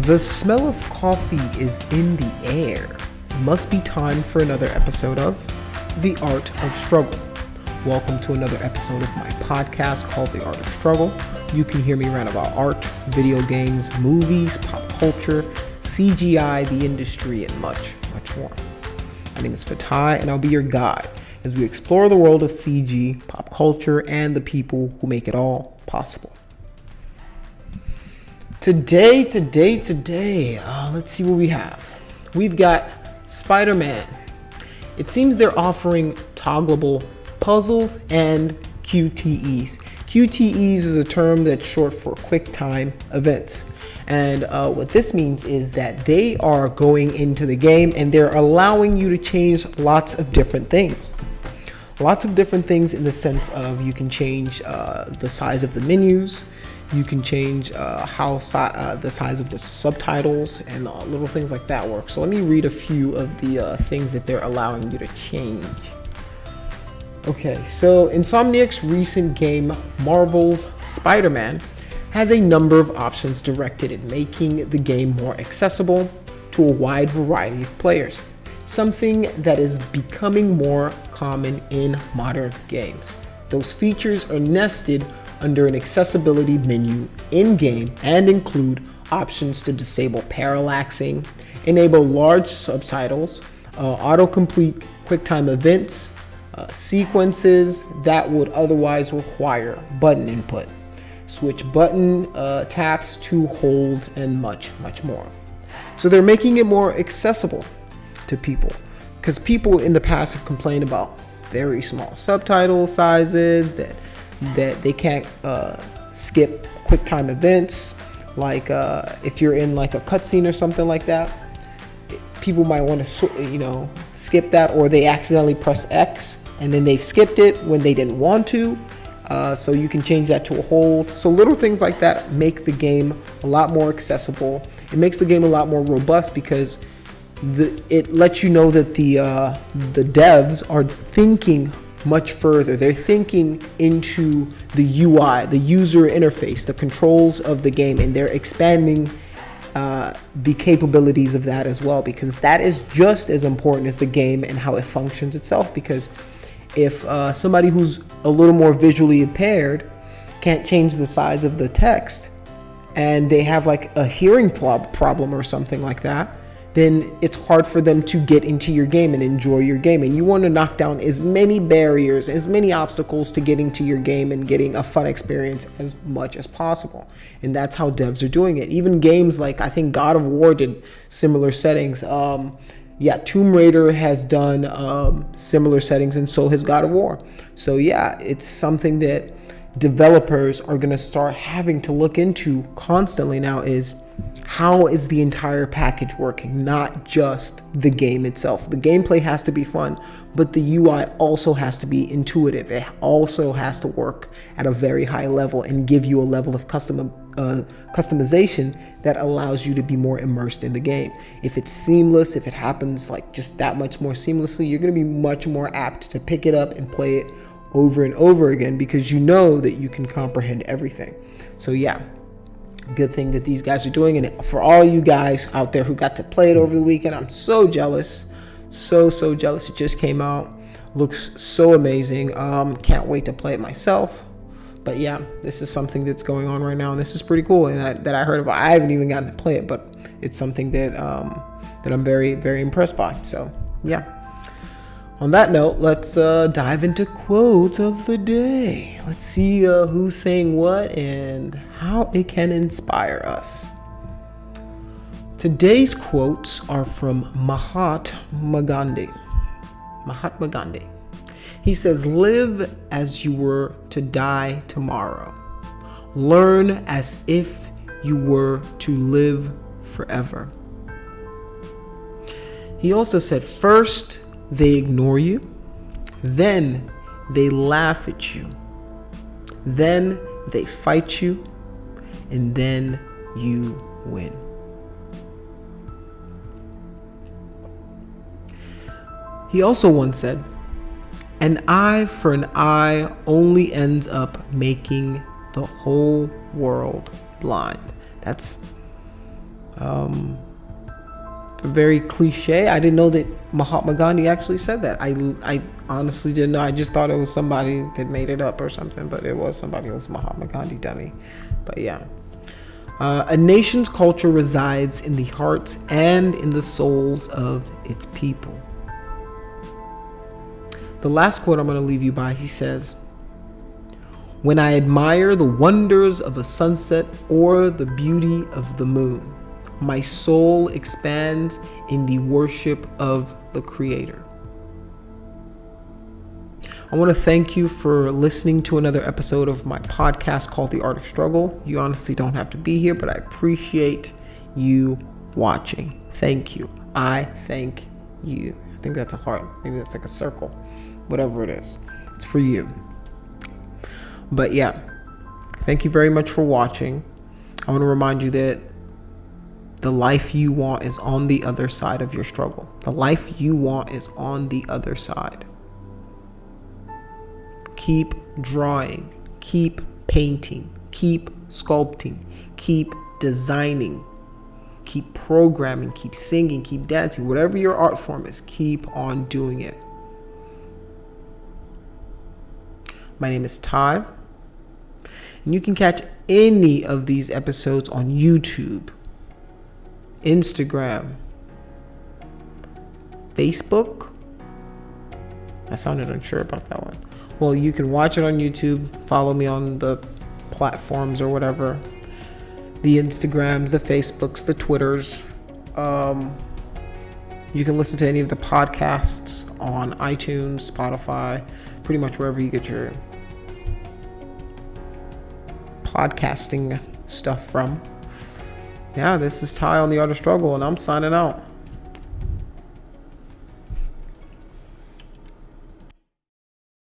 The smell of coffee is in the air. Must be time for another episode of The Art of Struggle. Welcome to another episode of my podcast called The Art of Struggle. You can hear me rant about art, video games, movies, pop culture, CGI, the industry, and much, much more. My name is Fatai, and I'll be your guide as we explore the world of CG, pop culture, and the people who make it all possible. Today, let's see what we have. We've got Spider-Man. It seems they're offering toggleable puzzles and QTEs. QTEs is a term that's short for quick time events. And what this means is that they are going into the game and they're allowing you to change lots of different things. Lots of different things in the sense of you can change the size of the menus. You can change the size of the subtitles and little things like that work. So let me read a few of the things that they're allowing you to change. Okay, so Insomniac's recent game, Marvel's Spider-Man, has a number of options directed at making the game more accessible to a wide variety of players, something that is becoming more common in modern games. Those features are nested under an accessibility menu in-game and include options to disable parallaxing, enable large subtitles, autocomplete QuickTime events, sequences that would otherwise require button input, switch button taps to hold, and much, much more. So they're making it more accessible to people, because people in the past have complained about very small subtitle sizes, that they can't skip QuickTime events. Like if you're in like a cutscene or something like that, people might want to skip that, or they accidentally press X and then they've skipped it when they didn't want to. So you can change that to a hold. So little things like that make the game a lot more accessible. It makes the game a lot more robust because it lets you know that the devs are thinking much further. They're thinking into the UI, the user interface, the controls of the game, and they're expanding the capabilities of that as well, because that is just as important as the game and how it functions itself. Because if somebody who's a little more visually impaired can't change the size of the text, and they have like a hearing problem or something like that, then it's hard for them to get into your game and enjoy your game. And you want to knock down as many barriers, as many obstacles to getting to your game and getting a fun experience as much as possible. And that's how devs are doing it. Even games like, I think God of War did similar settings. Tomb Raider has done similar settings, and so has God of War. So yeah, it's something that developers are going to start having to look into constantly now, is how is the entire package working, not just the game itself. The gameplay has to be fun, but the UI also has to be intuitive. It also has to work at a very high level and give you a level of customization that allows you to be more immersed in the game. If it's seamless, if it happens like just that much more seamlessly, you're going to be much more apt to pick it up and play it over and over again, because you know that you can comprehend everything. So yeah, good thing that these guys are doing. And for all you guys out there who got to play it over the weekend, I'm so jealous, so jealous. It just came out, looks so amazing. Can't wait to play it myself. But yeah, this is something that's going on right now, and this is pretty cool, and that I heard about. I haven't even gotten to play it, but it's something that that I'm very, very impressed by. So yeah. On that note, let's dive into quotes of the day. Let's see who's saying what and how it can inspire us. Today's quotes are from Mahatma Gandhi. He says, "Live as you were to die tomorrow. Learn as if you were to live forever." He also said, "First, they ignore you, then they laugh at you, then they fight you, and then you win." He also once said, "An eye for an eye only ends up making the whole world blind." That's It's a very cliche. I didn't know that Mahatma Gandhi actually said that. I honestly didn't know. I just thought it was somebody that made it up or something, but it was somebody else, Mahatma Gandhi, dummy. But yeah. A nation's culture resides in the hearts and in the souls of its people. The last quote I'm going to leave you by, he says, "When I admire the wonders of a sunset or the beauty of the moon, my soul expands in the worship of the Creator." I want to thank you for listening to another episode of my podcast called The Art of Struggle. You honestly don't have to be here, but I appreciate you watching. Thank you. I thank you. I think that's a heart. Maybe that's like a circle. Whatever it is. It's for you. But yeah, thank you very much for watching. I want to remind you that the life you want is on the other side of your struggle. The life you want is on the other side. Keep drawing, keep painting, keep sculpting, keep designing, keep programming, keep singing, keep dancing. Whatever your art form is, keep on doing it. My name is Ty, and you can catch any of these episodes on YouTube, Instagram, Facebook. I sounded unsure about that one. Well, you can watch it on YouTube, follow me on the platforms or whatever, the Instagrams, the Facebooks, the Twitters. You can listen to any of the podcasts on iTunes, Spotify, pretty much wherever you get your podcasting stuff from. Yeah, this is Ty on The Art of Struggle, and I'm signing out.